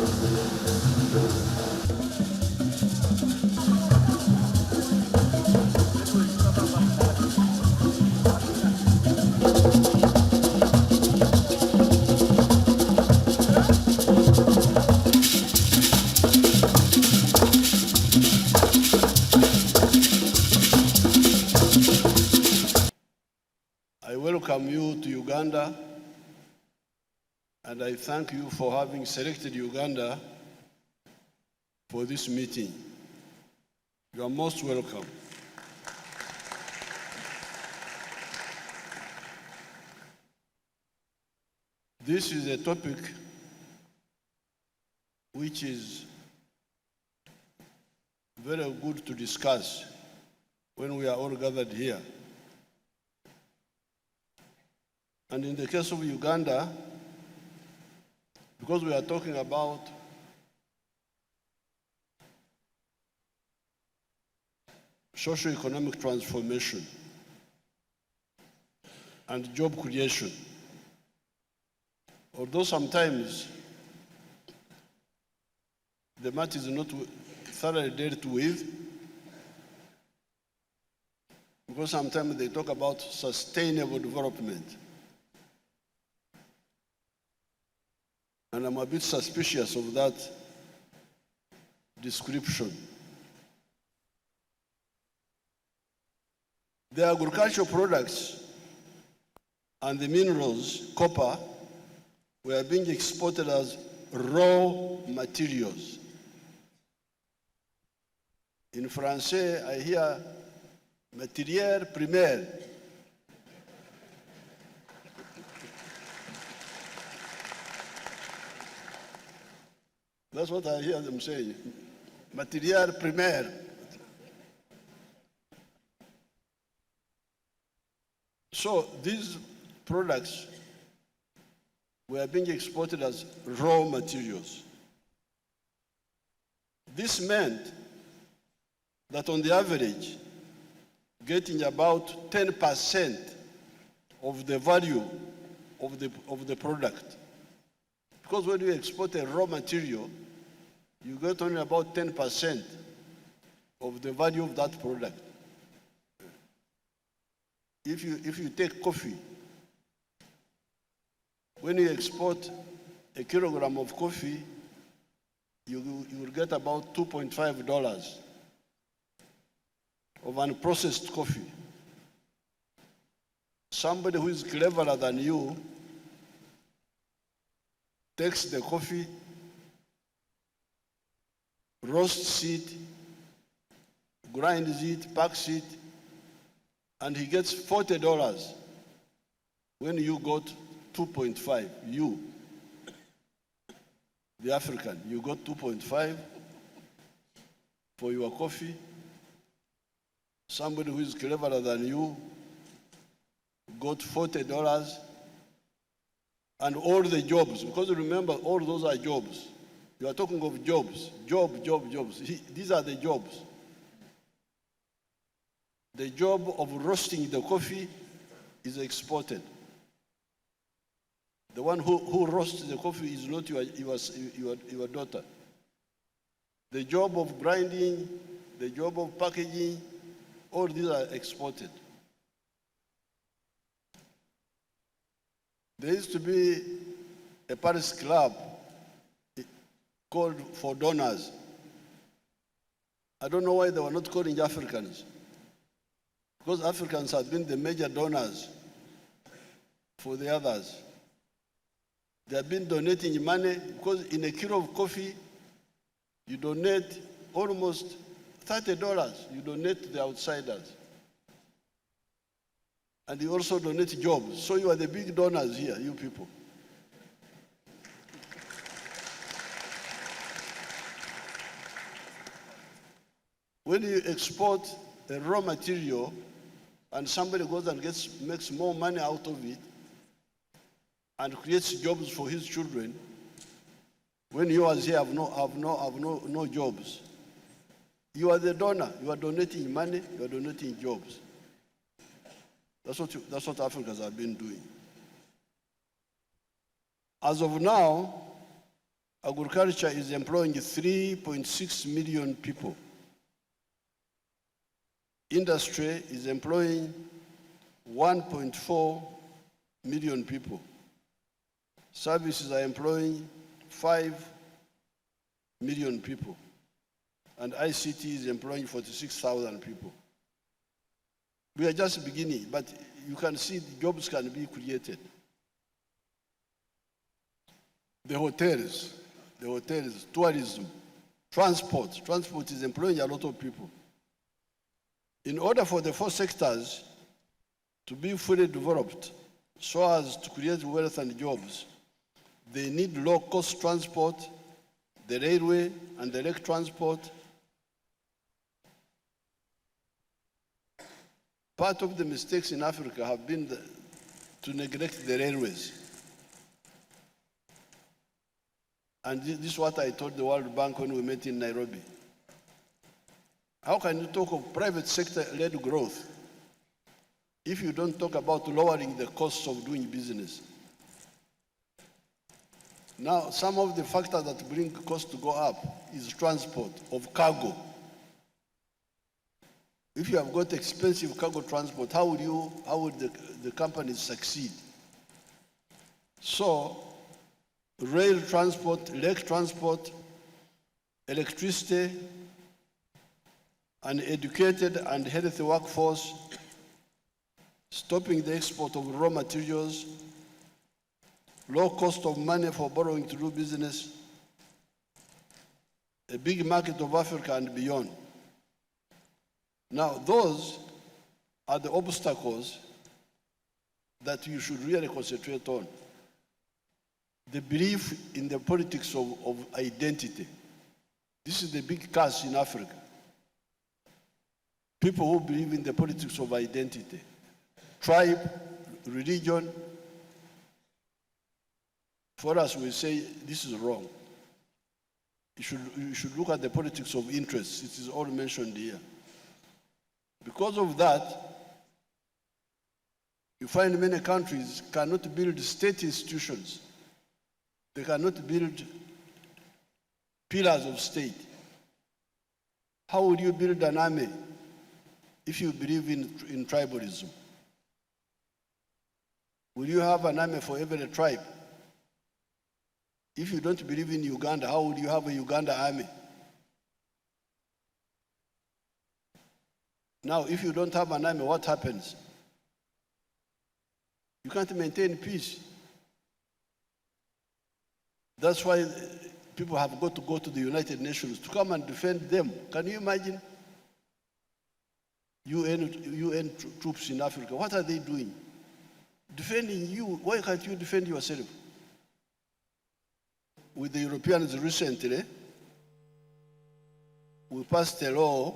I welcome you to Uganda, and I thank you for having selected Uganda for this meeting. You are most welcome. This is a topic which is very good to discuss when we are all gathered here. And in the case of Uganda, because we are talking about socio-economic transformation and job creation, although sometimes the matter is not thoroughly dealt with, because sometimes they talk about sustainable development. And I'm a bit suspicious of that description. The agricultural products and the minerals, copper, were being exported as raw materials. In Francais, I hear matière première. That's what I hear them saying, matière première. So these products were being exported as raw materials. This meant that on the average, getting about 10% of the value of the product. Because when you export a raw material, you get only about 10% of the value of that product. If you take coffee, when you export a kilogram of coffee, you will get about $2.5 of unprocessed coffee. Somebody who is cleverer than you takes the coffee, roasts it, grinds it, packs it, and he gets $40 when you got 2.5. You, the African, you got 2.5 for your coffee. Somebody who is cleverer than you got $40, and all the jobs, because remember, all those are jobs. You are talking of jobs, jobs. These are the jobs. The job of roasting the coffee is exported. The one who roasts the coffee is not your daughter. The job of grinding, the job of packaging, all these are exported. There used to be a Paris club called for donors. I don't know why they were not calling Africans. Because Africans have been the major donors for the others. They have been donating money, because in a kilo of coffee, you donate almost $30. You donate to the outsiders. And you also donate jobs. So you are the big donors here, you people. When you export a raw material and somebody goes and makes more money out of it and creates jobs for his children, when yours here have no jobs, you are the donor. You are donating money. You are donating jobs. That's what Africans have been doing. As of now, Agriculture is employing 3.6 million people. Industry is employing 1.4 million people. Services are employing 5 million people. And ICT is employing 46,000 people. We are just beginning, but you can see the jobs can be created. The hotels, tourism, transport is employing a lot of people. In order for the 4 sectors to be fully developed so as to create wealth and jobs, they need low-cost transport, the railway and the lake transport. Part of the mistakes in Africa have been to neglect the railways. And this is what I told the World Bank when we met in Nairobi. How can you talk of private sector-led growth if you don't talk about lowering the costs of doing business? Now, some of the factors that bring costs to go up is transport of cargo. If you have got expensive cargo transport, how would the companies succeed? So, rail transport, lake transport, electricity, an educated and healthy workforce, stopping the export of raw materials, low cost of money for borrowing to do business, a big market of Africa and beyond. Now, those are the obstacles that you should really concentrate on. The belief in the politics of identity. This is the big curse in Africa. People who believe in the politics of identity. Tribe, religion. For us, we say this is wrong. You should look at the politics of interests. It is all mentioned here. Because of that, you find many countries cannot build state institutions. They cannot build pillars of state. How would you build an army if you believe in tribalism? Will you have an army for every tribe? If you don't believe in Uganda, how would you have a Uganda army? Now, if you don't have an army, what happens? You can't maintain peace. That's why people have got to go to the United Nations to come and defend them. Can you imagine? UN troops in Africa, what are they doing? Defending you. Why can't you defend yourself? With the Europeans recently, we passed a law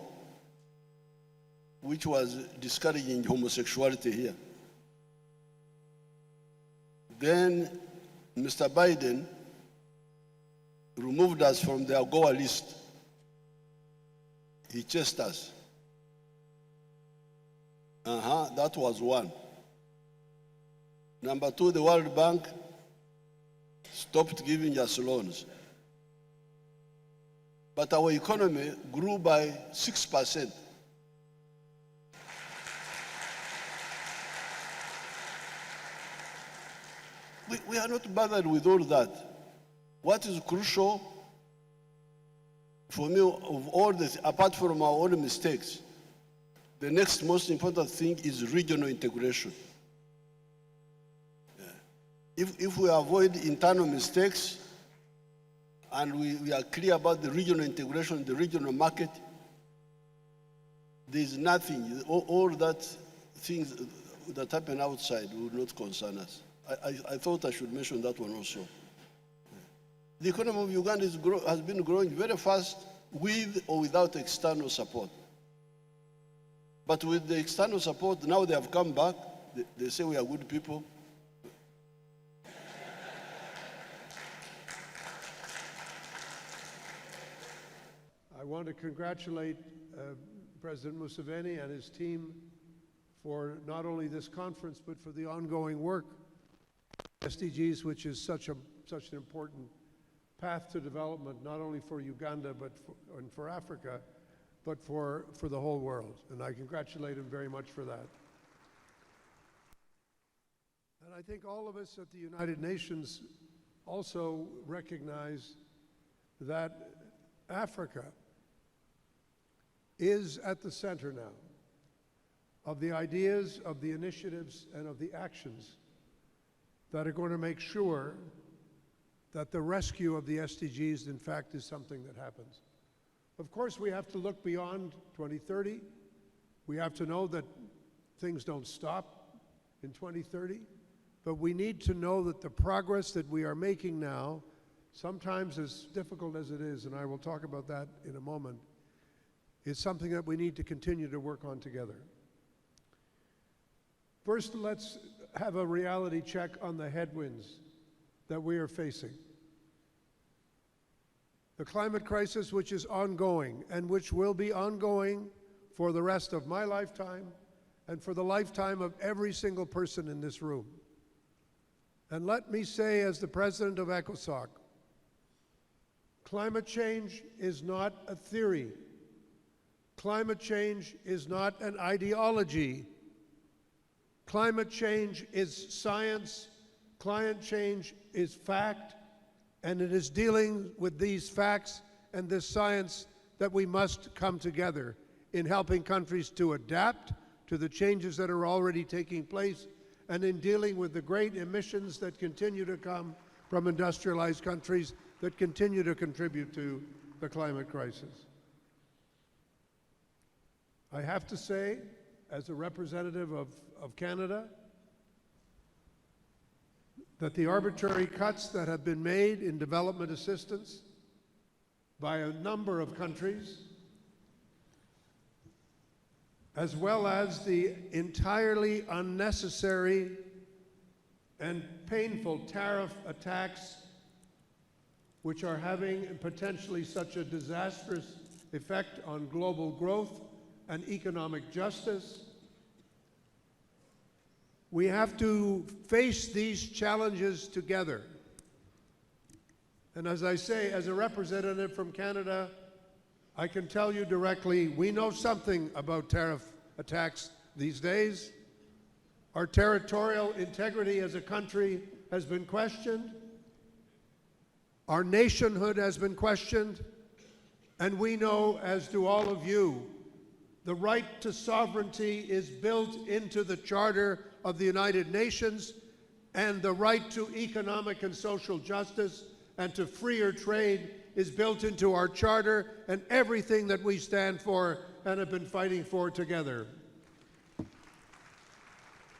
which was discouraging homosexuality here. Then Mr. Biden removed us from the AGOA list. He chased us. That was one. Number two, the World Bank stopped giving us loans. But our economy grew by 6%. We are not bothered with all that. What is crucial for me of all this, apart from our own mistakes, the next most important thing is regional integration. If we avoid internal mistakes and we are clear about the regional integration, the regional market, there is nothing, all that things that happen outside will not concern us. I thought I should mention that one also. The economy of Uganda has been growing very fast with or without external support. But with the external support, now they have come back. They say we are good people. I want to congratulate President Museveni and his team for not only this conference, but for the ongoing work, SDGs, which is such an important path to development, not only for Uganda and for Africa, but for the whole world. And I congratulate him very much for that. And I think all of us at the United Nations also recognize that Africa is at the center now of the ideas, of the initiatives, and of the actions that are going to make sure that the rescue of the SDGs, in fact, is something that happens. Of course, we have to look beyond 2030. We have to know that things don't stop in 2030, but we need to know that the progress that we are making now, sometimes as difficult as it is, and I will talk about that in a moment, is something that we need to continue to work on together. First, let's have a reality check on the headwinds that we are facing. The climate crisis, which is ongoing and which will be ongoing for the rest of my lifetime and for the lifetime of every single person in this room. And let me say, as the president of ECOSOC, climate change is not a theory. Climate change is not an ideology. Climate change is science. Climate change is fact. And it is dealing with these facts and this science that we must come together in helping countries to adapt to the changes that are already taking place and in dealing with the great emissions that continue to come from industrialized countries that continue to contribute to the climate crisis. I have to say, as a representative of Canada, that the arbitrary cuts that have been made in development assistance by a number of countries, as well as the entirely unnecessary and painful tariff attacks which are having potentially such a disastrous effect on global growth and economic justice. We have to face these challenges together. And as I say, as a representative from Canada, I can tell you directly, we know something about tariff attacks these days. Our territorial integrity as a country has been questioned. Our nationhood has been questioned. And we know, as do all of you, the right to sovereignty is built into the Charter of the United Nations, and the right to economic and social justice and to freer trade is built into our Charter and everything that we stand for and have been fighting for together.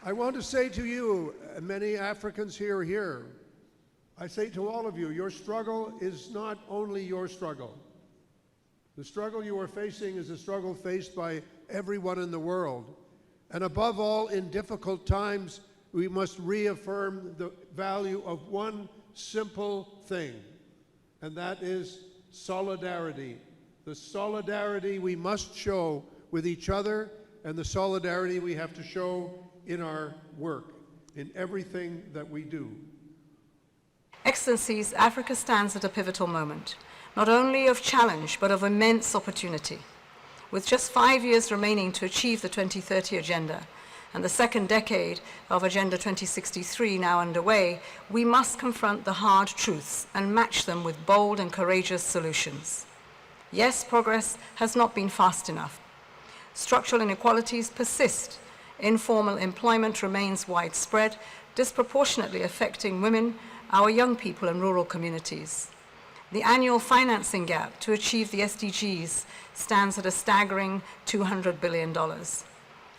I want to say to you, many Africans here, I say to all of you, your struggle is not only your struggle. The struggle you are facing is a struggle faced by everyone in the world. And above all, in difficult times, we must reaffirm the value of one simple thing, and that is solidarity. The solidarity we must show with each other, and the solidarity we have to show in our work, in everything that we do. Excellencies, Africa stands at a pivotal moment, not only of challenge, but of immense opportunity. With just 5 years remaining to achieve the 2030 Agenda and the second decade of Agenda 2063 now underway, we must confront the hard truths and match them with bold and courageous solutions. Yes, progress has not been fast enough. Structural inequalities persist. Informal employment remains widespread, disproportionately affecting women, our young people, and rural communities. The annual financing gap to achieve the SDGs stands at a staggering $200 billion.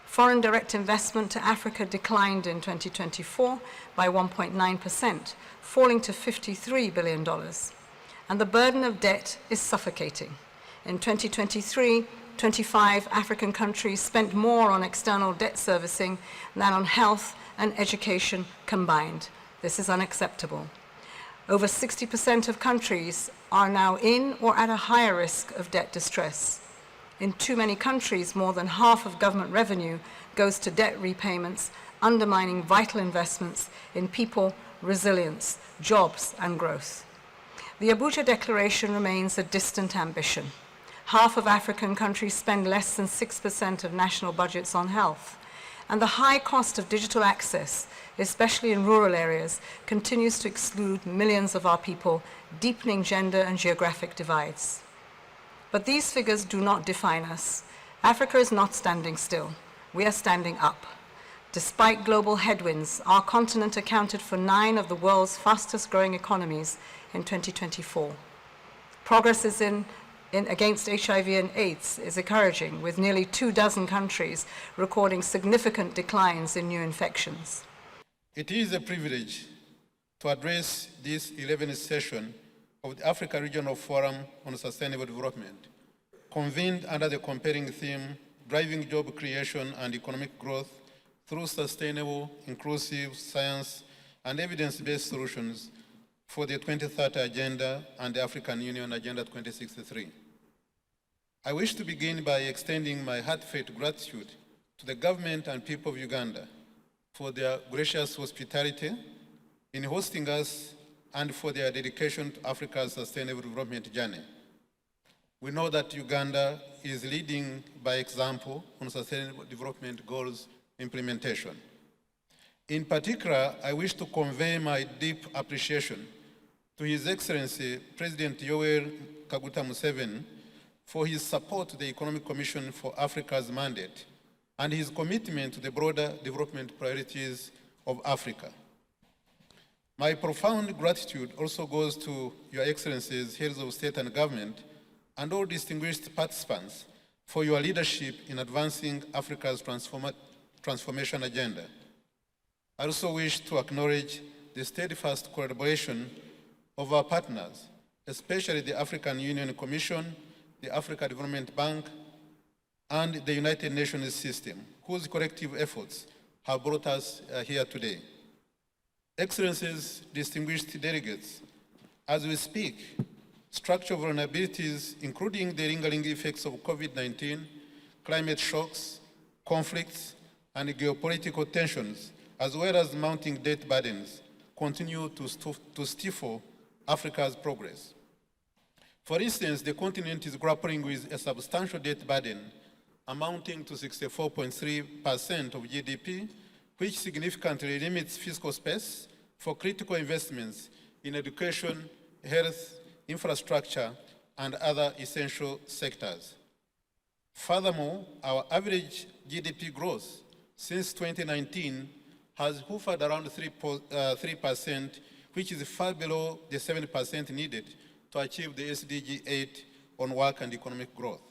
Foreign direct investment to Africa declined in 2024 by 1.9%, falling to $53 billion. And the burden of debt is suffocating. In 2023, 25 African countries spent more on external debt servicing than on health and education combined. This is unacceptable. Over 60% of countries are now in or at a higher risk of debt distress. In too many countries, more than half of government revenue goes to debt repayments, undermining vital investments in people, resilience, jobs, and growth. the Abuja Declaration remains a distant ambition. Half of African countries spend less than 6% of national budgets on health, and the high cost of digital access, especially in rural areas, continues to exclude millions of our people, deepening gender and geographic divides. But these figures do not define us. Africa is not standing still. We are standing up. Despite global headwinds, our continent accounted for 9 of the world's fastest growing economies in 2024. Progress is against HIV and AIDS is encouraging, with nearly 24 countries recording significant declines in new infections. It is a privilege to address this 11th session of the Africa Regional Forum on Sustainable Development, convened under the compelling theme, Driving Job Creation and Economic Growth through Sustainable, Inclusive, Science, and Evidence-Based Solutions for the 2030 Agenda and the African Union Agenda 2063. I wish to begin by extending my heartfelt gratitude to the government and people of Uganda for their gracious hospitality in hosting us and for their dedication to Africa's sustainable development journey. We know that Uganda is leading by example on sustainable development goals implementation. In particular, I wish to convey my deep appreciation to His Excellency President Yoweri Kaguta Museveni for his support to the Economic Commission for Africa's mandate and his commitment to the broader development priorities of Africa. My profound gratitude also goes to Your Excellencies, Heads of State and Government, and all distinguished participants for your leadership in advancing Africa's transformation agenda. I also wish to acknowledge the steadfast collaboration of our partners, especially the African Union Commission, the Africa Development Bank, and the United Nations system, whose collective efforts have brought us here today. Excellencies, distinguished delegates, as we speak, structural vulnerabilities, including the lingering effects of COVID-19, climate shocks, conflicts, and geopolitical tensions, as well as mounting debt burdens, continue to stifle Africa's progress. For instance, the continent is grappling with a substantial debt burden amounting to 64.3% of GDP, which significantly limits fiscal space for critical investments in education, health, infrastructure, and other essential sectors. Furthermore, our average GDP growth since 2019 has hovered around 3%, which is far below the 7% needed to achieve the SDG 8 on work and economic growth.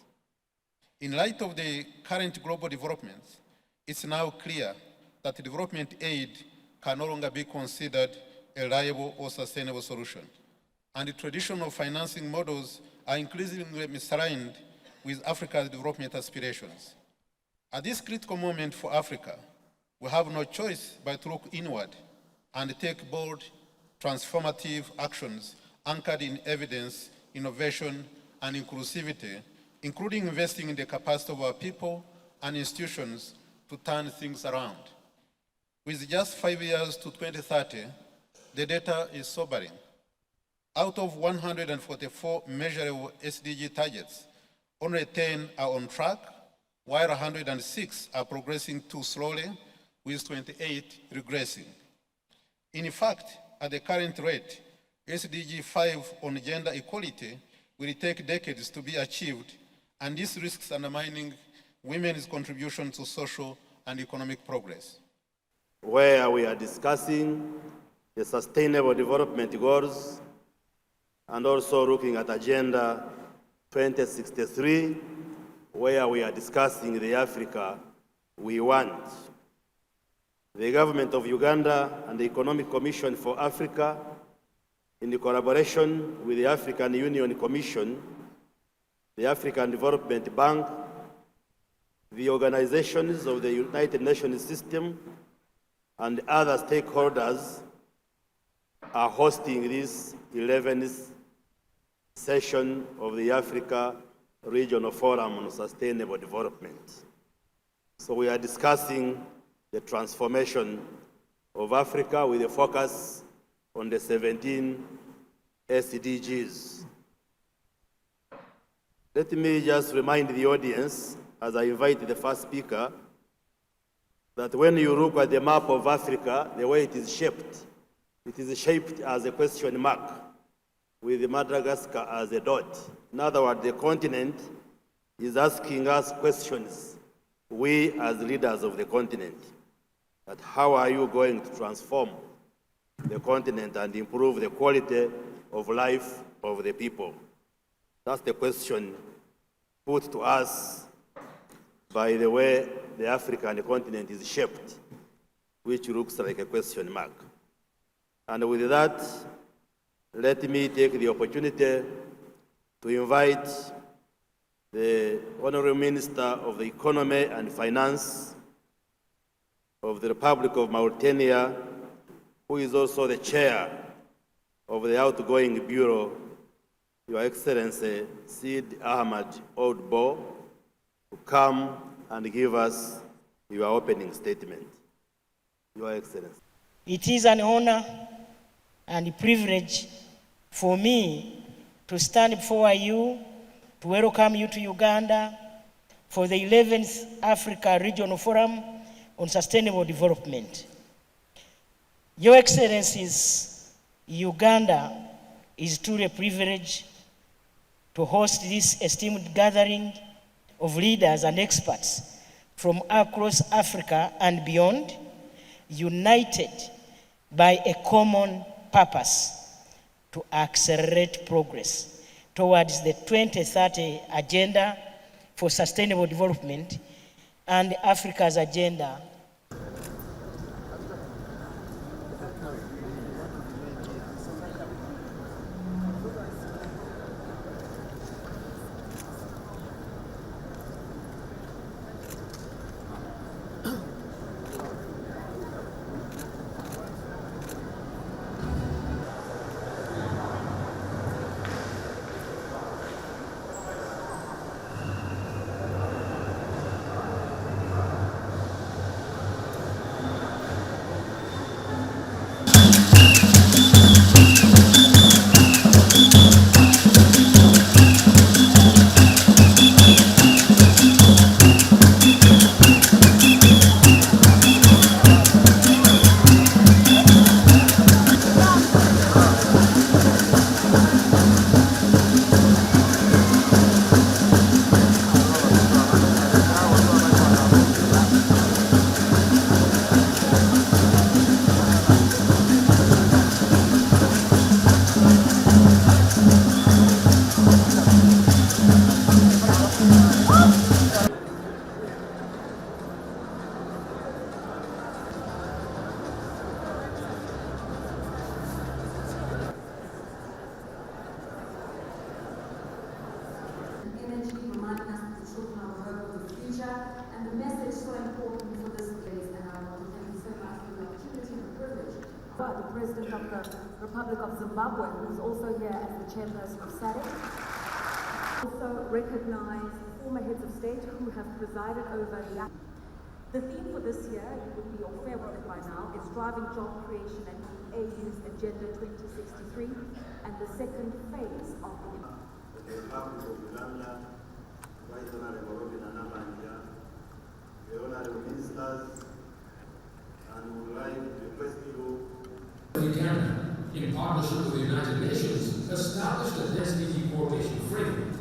In light of the current global developments, it's now clear that development aid can no longer be considered a reliable or sustainable solution, and the traditional financing models are increasingly misaligned with Africa's development aspirations. At this critical moment for Africa, we have no choice but to look inward and take bold, transformative actions anchored in evidence, innovation, and inclusivity, including investing in the capacity of our people and institutions to turn things around. With just 5 years to 2030, the data is sobering. Out of 144 measurable SDG targets, only 10 are on track, while 106 are progressing too slowly, with 28 regressing. In fact, at the current rate, SDG 5 on gender equality will take decades to be achieved, and this risks undermining women's contribution to social and economic progress. Where we are discussing the Sustainable Development Goals and also looking at Agenda 2063, where we are discussing the Africa we want. The government of Uganda and the Economic Commission for Africa, in the collaboration with the African Union Commission, the African Development Bank, the organizations of the United Nations system, and other stakeholders are hosting this 11th session of the Africa Regional Forum on Sustainable Development. So we are discussing the transformation of Africa with a focus on the 17 SDGs. Let me just remind the audience, as I invite the first speaker, that when you look at the map of Africa, the way it is shaped as a question mark, with Madagascar as a dot. In other words, the continent is asking us questions, we as leaders of the continent, that how are you going to transform the continent and improve the quality of life of the people? That's the question put to us by the way the African continent is shaped, which looks like a question mark. And with that, let me take the opportunity to invite the Honorable Minister of the Economy and Finance of the Republic of Mauritania, who is also the chair of the outgoing bureau, Your Excellency Sid Ahmad Oudbo, to come and give us your opening statement. Your Excellency. It is an honor and a privilege for me to stand before you to welcome you to Uganda for the 11th Africa Regional Forum on Sustainable Development. Your Excellencies, Uganda is truly a privilege to host this esteemed gathering of leaders and experts from across Africa and beyond, united by a common purpose to accelerate progress towards the 2030 Agenda for Sustainable Development and Africa's Agenda . The President of the Republic of Zimbabwe, who is also here as the chairperson of SADC. Also recognize former heads of state who have presided over the theme for this year, you would be all fair with it by now, is driving job creation and AU's Agenda 2063 and the second phase of the ministers, and we would like to request you Uganda, in partnership with the United Nations, established an SDG coordination framework,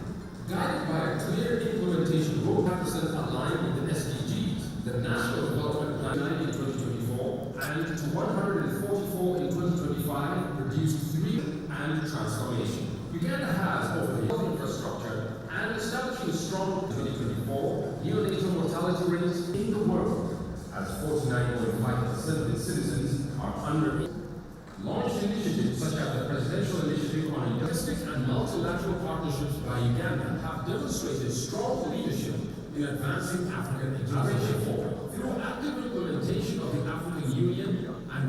guided by a clear implementation roadmap aligned with the SDGs, the National Development Plan in 2024, and to 144 in 2025, produced 3 and transformation. Uganda has over the health infrastructure and establishing strong 2024 neonatal mortality rates in the world, as 49.5% of its citizens are under. Launched initiatives such as the Presidential Initiative on Domestic and Multilateral Partnerships by Uganda have demonstrated strong leadership in advancing African integration through active implementation of the African Union